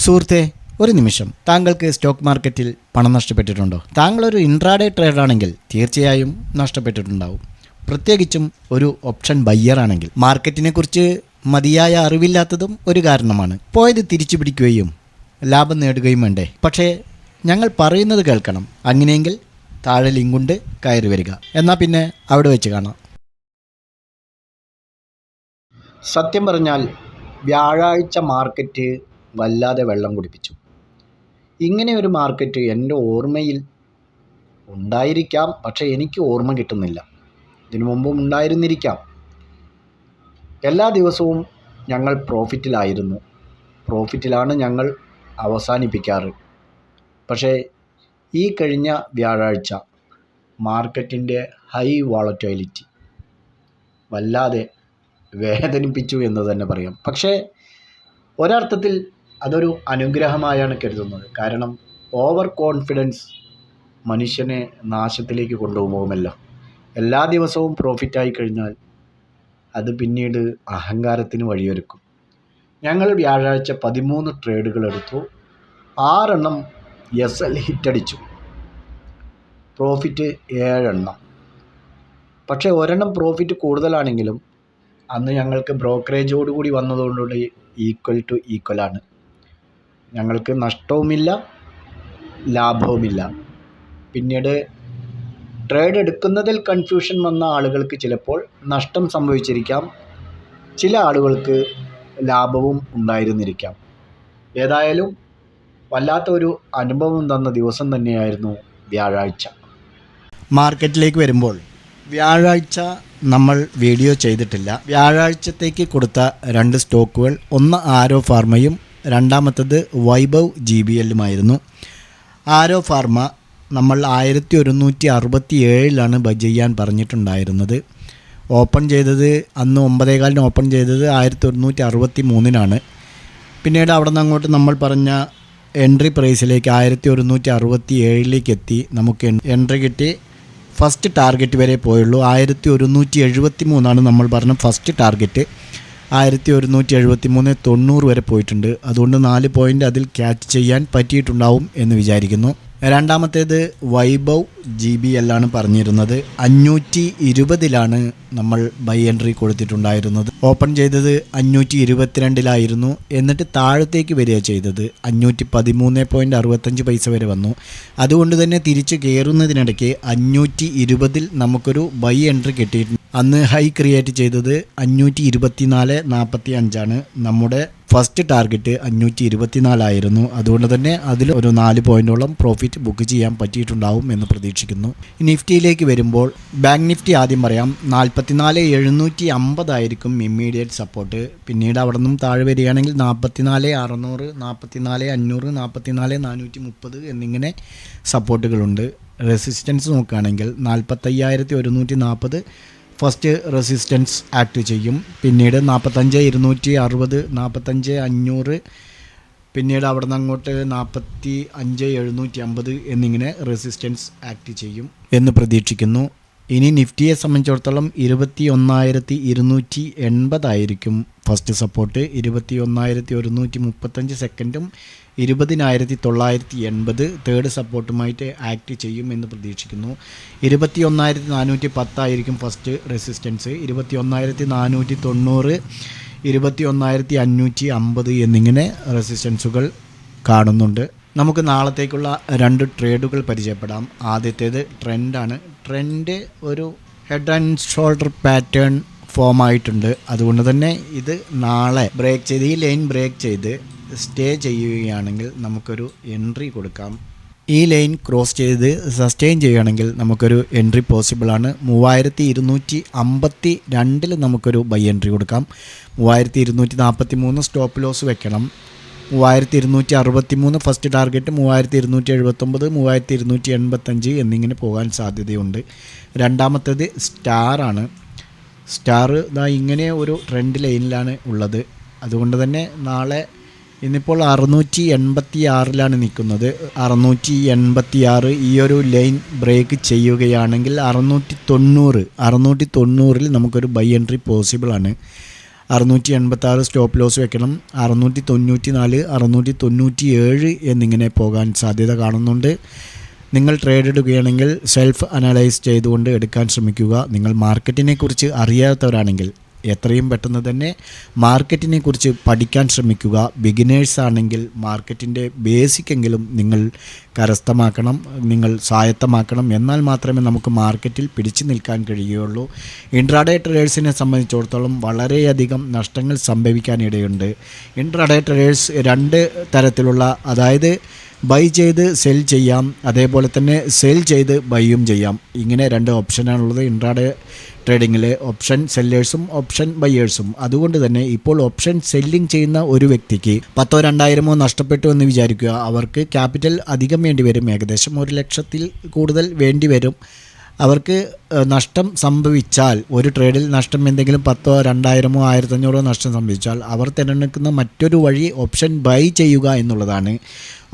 സുഹൃത്തെ, ഒരു നിമിഷം. താങ്കൾക്ക് സ്റ്റോക്ക് മാർക്കറ്റിൽ പണം നഷ്ടപ്പെട്ടിട്ടുണ്ടോ? താങ്കളൊരു ഇൻട്രാഡേ ട്രേഡറാണെങ്കിൽ തീർച്ചയായും നഷ്ടപ്പെട്ടിട്ടുണ്ടാവും. പ്രത്യേകിച്ചും ഒരു ഓപ്ഷൻ ബയ്യർ ആണെങ്കിൽ. മാർക്കറ്റിനെ കുറിച്ച് മതിയായ അറിവില്ലാത്തതും ഒരു കാരണമാണ്. പോയത് തിരിച്ചു പിടിക്കുകയും ലാഭം നേടുകയും വേണ്ടേ? പക്ഷേ ഞങ്ങൾ പറയുന്നത് കേൾക്കണം. അങ്ങനെയെങ്കിൽ താഴെ ലിങ്കുണ്ട്, കയറി വരിക. എന്നാൽ പിന്നെ അവിടെ വെച്ച് കാണാം. സത്യം പറഞ്ഞാൽ വ്യാഴാഴ്ച മാർക്കറ്റ് വല്ലാതെ വെള്ളം കുടിപ്പിച്ചു. ഇങ്ങനെ ഒരു മാർക്കറ്റ് എൻ്റെ ഓർമ്മയിൽ ഉണ്ടായിരിക്കാം, പക്ഷേ എനിക്ക് ഓർമ്മ കിട്ടുന്നില്ല. ഇതിനു മുമ്പും ഉണ്ടായിരുന്നിരിക്കാം. എല്ലാ ദിവസവും ഞങ്ങൾ പ്രോഫിറ്റിലാണ് ഞങ്ങൾ അവസാനിപ്പിക്കാറ്. പക്ഷേ ഈ കഴിഞ്ഞ വ്യാഴാഴ്ച മാർക്കറ്റിൻ്റെ ഹൈ വോളറ്റൈലിറ്റി വല്ലാതെ വേദനിപ്പിച്ചു എന്ന് തന്നെ പറയാം. പക്ഷേ ഒരർത്ഥത്തിൽ അതൊരു അനുഗ്രഹമായാണ് കരുതുന്നത്. കാരണം ഓവർ കോൺഫിഡൻസ് മനുഷ്യനെ നാശത്തിലേക്ക് കൊണ്ടുപോകുമല്ലോ. എല്ലാ ദിവസവും പ്രോഫിറ്റായി കഴിഞ്ഞാൽ അത് പിന്നീട് അഹങ്കാരത്തിന് വഴിയൊരുക്കും. ഞങ്ങൾ വ്യാഴാഴ്ച 13 ട്രേഡുകൾ എടുത്തു. 6 എണ്ണം SL ഹിറ്റടിച്ചു. പ്രോഫിറ്റ് 7 എണ്ണം. പക്ഷേ ഒരെണ്ണം പ്രോഫിറ്റ് കൂടുതലാണെങ്കിലും അന്ന് ഞങ്ങൾക്ക് ബ്രോക്കറേജോടുകൂടി വന്നതുകൊണ്ടുകൂടി ഈക്വൽ ടു ഈക്വലാണ്. ഞങ്ങൾക്ക് നഷ്ടവുമില്ല, ലാഭവുമില്ല. പിന്നീട് ട്രേഡ് എടുക്കുന്നതിൽ കൺഫ്യൂഷൻ വന്ന ആളുകൾക്ക് ചിലപ്പോൾ നഷ്ടം സംഭവിച്ചിരിക്കാം, ചില ആളുകൾക്ക് ലാഭവും ഉണ്ടായിരുന്നിരിക്കാം. ഏതായാലും വല്ലാത്ത ഒരു അനുഭവം തന്ന ദിവസം തന്നെയായിരുന്നു വ്യാഴാഴ്ച. മാർക്കറ്റിലേക്ക് വരുമ്പോൾ വ്യാഴാഴ്ച നമ്മൾ വീഡിയോ ചെയ്തിട്ടില്ല. വ്യാഴാഴ്ചത്തേക്ക് കൊടുത്ത 2 സ്റ്റോക്കുകൾ, ഒന്ന് ആരോ ഫാർമയും രണ്ടാമത്തത് വൈഭവ് GBLുമായിരുന്നു. ആരോ ഫാർമ നമ്മൾ 1167 ബൈ ചെയ്യാൻ പറഞ്ഞിട്ടുണ്ടായിരുന്നത്. ഓപ്പൺ ചെയ്തത് അന്ന് 9:15 ഓപ്പൺ ചെയ്തത് 1163 പിന്നീട് അവിടെ നിന്ന് അങ്ങോട്ട് നമ്മൾ പറഞ്ഞ എൻട്രി പ്രൈസിലേക്ക് 1167 എത്തി. നമുക്ക് എൻട്രി കിട്ടി. ഫസ്റ്റ് ടാർഗറ്റ് വരെ പോയുള്ളൂ. 1173 നമ്മൾ പറഞ്ഞ ഫസ്റ്റ് ടാർഗറ്റ്. 1173 90 വരെ പോയിട്ടുണ്ട്. അതുകൊണ്ട് 4 പോയിൻ്റ് അതിൽ ക്യാച്ച് ചെയ്യാൻ പറ്റിയിട്ടുണ്ടാവും എന്ന് വിചാരിക്കുന്നു. രണ്ടാമത്തേത് വൈഭവ് GBL പറഞ്ഞിരുന്നത്. 520 നമ്മൾ ബൈ എൻട്രി കൊടുത്തിട്ടുണ്ടായിരുന്നത്. ഓപ്പൺ ചെയ്തത് 522 എന്നിട്ട് താഴത്തേക്ക് വരിക ചെയ്തത്. 513.65 വരെ വന്നു. അതുകൊണ്ട് തന്നെ തിരിച്ച് കയറുന്നതിനിടയ്ക്ക് 520 നമുക്കൊരു ബൈ എൻട്രി കിട്ടിയിട്ടുണ്ട്. അന്ന് ഹൈ ക്രിയേറ്റ് ചെയ്തത് 524.45 നമ്മുടെ ഫസ്റ്റ് ടാർഗറ്റ് 524 അതുകൊണ്ട് തന്നെ അതിൽ ഒരു 4 പോയിൻറ്റോളം പ്രോഫിറ്റ് ബുക്ക് ചെയ്യാൻ പറ്റിയിട്ടുണ്ടാവും എന്ന് പ്രതീക്ഷിക്കുന്നു. നിഫ്റ്റിയിലേക്ക് വരുമ്പോൾ ബാങ്ക് നിഫ്റ്റി ആദ്യം പറയാം. 44,750 ആയിരിക്കും ഇമ്മീഡിയറ്റ് സപ്പോർട്ട്. പിന്നീട് അവിടെ നിന്നും താഴെ വരികയാണെങ്കിൽ 44,600, 44,500, 44,430 എന്നിങ്ങനെ സപ്പോർട്ടുകളുണ്ട്. റെസിസ്റ്റൻസ് നോക്കുകയാണെങ്കിൽ 45,140 ഫസ്റ്റ് റെസിസ്റ്റൻസ് ആക്ട് ചെയ്യും. പിന്നീട് 45,260, 45,500, പിന്നീട് അവിടെ നിന്ന് അങ്ങോട്ട് 45,750 എന്നിങ്ങനെ റെസിസ്റ്റൻസ് ആക്ട് ചെയ്യും എന്ന് പ്രതീക്ഷിക്കുന്നു. ഇനി നിഫ്റ്റിയെ സംബന്ധിച്ചിടത്തോളം 21,280 ആയിരിക്കും ഫസ്റ്റ് സപ്പോർട്ട്. 21,135 സെക്കൻഡും 20,980 തേർഡ് സപ്പോർട്ടുമായിട്ട് ആക്ട് ചെയ്യും എന്ന് പ്രതീക്ഷിക്കുന്നു. 21,410 ആയിരിക്കും ഫസ്റ്റ് റെസിസ്റ്റൻസ്. 21,490, 21,550 എന്നിങ്ങനെ റെസിസ്റ്റൻസുകൾ കാണുന്നുണ്ട്. നമുക്ക് നാളത്തേക്കുള്ള 2 ട്രേഡുകൾ പരിചയപ്പെടാം. ആദ്യത്തേത് ട്രെൻഡാണ്. ട്രെൻഡ് ഒരു head and shoulder pattern form ആയിട്ടുണ്ട്. അതുകൊണ്ട് തന്നെ ഇത് നാളെ ബ്രേക്ക് ചെയ്ത് ഈ ലൈൻ ബ്രേക്ക് ചെയ്ത് സ്റ്റേ ചെയ്യുകയാണെങ്കിൽ നമുക്കൊരു എൻട്രി കൊടുക്കാം. ഈ ലൈൻ ക്രോസ് ചെയ്ത് സസ്റ്റെയിൻ ചെയ്യുകയാണെങ്കിൽ നമുക്കൊരു എൻട്രി പോസിബിളാണ്. 3,252 നമുക്കൊരു ബൈ എൻട്രി കൊടുക്കാം. 3,243 സ്റ്റോപ്പ് ലോസ് വെക്കണം. 3,263 ഫസ്റ്റ് ടാർഗറ്റ്, 3,279, 3,285 എന്നിങ്ങനെ പോകാൻ സാധ്യതയുണ്ട്. രണ്ടാമത്തേത് സ്റ്റാറാണ്. സ്റ്റാർ ഇങ്ങനെ ഒരു ട്രെൻഡ് ലൈനിലാണ് ഉള്ളത്. അതുകൊണ്ട് തന്നെ നാളെ ഇന്നിപ്പോൾ 686 നിൽക്കുന്നത്. 686 ഈ ഒരു ലൈൻ ബ്രേക്ക് ചെയ്യുകയാണെങ്കിൽ 690 നമുക്കൊരു ബൈ എൻട്രി പോസിബിളാണ്. 686 സ്റ്റോപ്പ് ലോസ് വെക്കണം. 694, 697 എന്നിങ്ങനെ പോകാൻ സാധ്യത കാണുന്നുണ്ട്. നിങ്ങൾ ട്രേഡ് എടുക്കുകയാണെങ്കിൽ സെൽഫ് അനലൈസ് ചെയ്തുകൊണ്ട് എടുക്കാൻ ശ്രമിക്കുക. നിങ്ങൾ മാർക്കറ്റിനെ കുറിച്ച് അറിയാത്തവരാണെങ്കിൽ എത്രയും പെട്ടെന്ന് തന്നെ മാർക്കറ്റിനെ കുറിച്ച് പഠിക്കാൻ ശ്രമിക്കുക. ബിഗിനേഴ്സ് ആണെങ്കിൽ മാർക്കറ്റിൻ്റെ ബേസിക്കെങ്കിലും നിങ്ങൾ കരസ്ഥമാക്കണം, നിങ്ങൾ സ്വായത്തമാക്കണം. എന്നാൽ മാത്രമേ നമുക്ക് മാർക്കറ്റിൽ പിടിച്ചു നിൽക്കാൻ കഴിയുകയുള്ളൂ. ഇൻട്രാഡേ ട്രേഡേഴ്സിനെ സംബന്ധിച്ചിടത്തോളം വളരെയധികം നഷ്ടങ്ങൾ സംഭവിക്കാനിടയുണ്ട്. ഇൻട്രാഡേ ട്രേഡേഴ്സ് രണ്ട് തരത്തിലുള്ള, അതായത് ബൈ ചെയ്ത് സെൽ ചെയ്യാം, അതേപോലെ തന്നെ സെൽ ചെയ്ത് ബൈയും ചെയ്യാം. ഇങ്ങനെ രണ്ട് ഓപ്ഷനാണുള്ളത് ഇൻട്രാഡേ ട്രേഡിങ്ങിൽ, ഓപ്ഷൻ സെല്ലേഴ്സും ഓപ്ഷൻ ബയ്യേഴ്സും. അതുകൊണ്ട് തന്നെ ഇപ്പോൾ ഓപ്ഷൻ സെല്ലിംഗ് ചെയ്യുന്ന ഒരു വ്യക്തിക്ക് 10,000-2,000 നഷ്ടപ്പെട്ടു എന്ന് വിചാരിക്കുക. അവർക്ക് ക്യാപിറ്റൽ അധികം വേണ്ടി വരും, ഏകദേശം 1 ലക്ഷത്തിൽ കൂടുതൽ വേണ്ടി വരും. അവർക്ക് നഷ്ടം സംഭവിച്ചാൽ, ഒരു ട്രേഡിൽ നഷ്ടം എന്തെങ്കിലും 10,000, 2,000, 1,500 നഷ്ടം സംഭവിച്ചാൽ അവർ തിരഞ്ഞെടുക്കുന്ന മറ്റൊരു വഴി ഓപ്ഷൻ ബൈ ചെയ്യുക എന്നുള്ളതാണ്.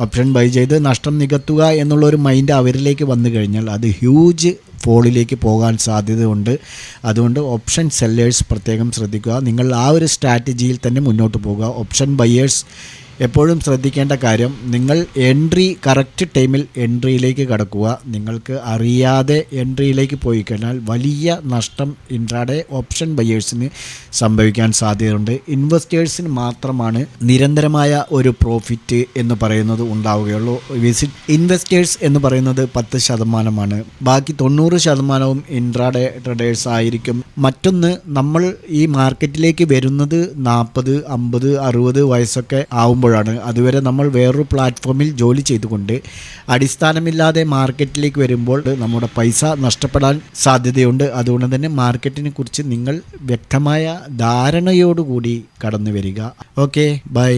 ഓപ്ഷൻ ബൈ ചെയ്ത് നഷ്ടം നികത്തുക എന്നുള്ളൊരു മൈൻഡ് അവരിലേക്ക് വന്നു കഴിഞ്ഞാൽ അത് ഹ്യൂജ് ഫോളിലേക്ക് പോകാൻ സാധ്യതയുണ്ട്. അതുകൊണ്ട് ഓപ്ഷൻ സെല്ലേഴ്സ് പ്രത്യേകം ശ്രദ്ധിക്കുക. നിങ്ങൾ ആ ഒരു സ്ട്രാറ്റജിയിൽ തന്നെ മുന്നോട്ട് പോകുക. ഓപ്ഷൻ ബയ്യേഴ്സ് എപ്പോഴും ശ്രദ്ധിക്കേണ്ട കാര്യം, നിങ്ങൾ എൻട്രി കറക്റ്റ് ടൈമിൽ എൻട്രിയിലേക്ക് കടക്കുക. നിങ്ങൾക്ക് അറിയാതെ എൻട്രിയിലേക്ക് പോയി കഴിഞ്ഞാൽ വലിയ നഷ്ടം ഇൻട്രാഡേ ഓപ്ഷൻ ബയ്യേഴ്സിന് സംഭവിക്കാൻ സാധ്യതയുണ്ട്. ഇൻവെസ്റ്റേഴ്സിന് മാത്രമാണ് നിരന്തരമായ ഒരു പ്രോഫിറ്റ് എന്ന് പറയുന്നത് ഉണ്ടാവുകയുള്ളൂ. ഇൻവെസ്റ്റേഴ്സ് എന്ന് പറയുന്നത് 10%, ബാക്കി 90% ഇൻട്രാഡേ ട്രേഡേഴ്സ് ആയിരിക്കും. മറ്റൊന്ന്, നമ്മൾ ഈ മാർക്കറ്റിലേക്ക് വരുന്നത് 40, 50, 60 വയസ്സൊക്കെ ആവുമ്പോൾ അതുവരെ നമ്മൾ വേറൊരു പ്ലാറ്റ്ഫോമിൽ ജോലി ചെയ്തുകൊണ്ട് അടിസ്ഥാനമില്ലാതെ മാർക്കറ്റിലേക്ക് വരുമ്പോൾ നമ്മുടെ പൈസ നഷ്ടപ്പെടാൻ സാധ്യതയുണ്ട്. അതുകൊണ്ട് തന്നെ മാർക്കറ്റിനെ കുറിച്ച് നിങ്ങൾ വ്യക്തമായ ധാരണയോടുകൂടി കടന്നു വരിക. Okay, by.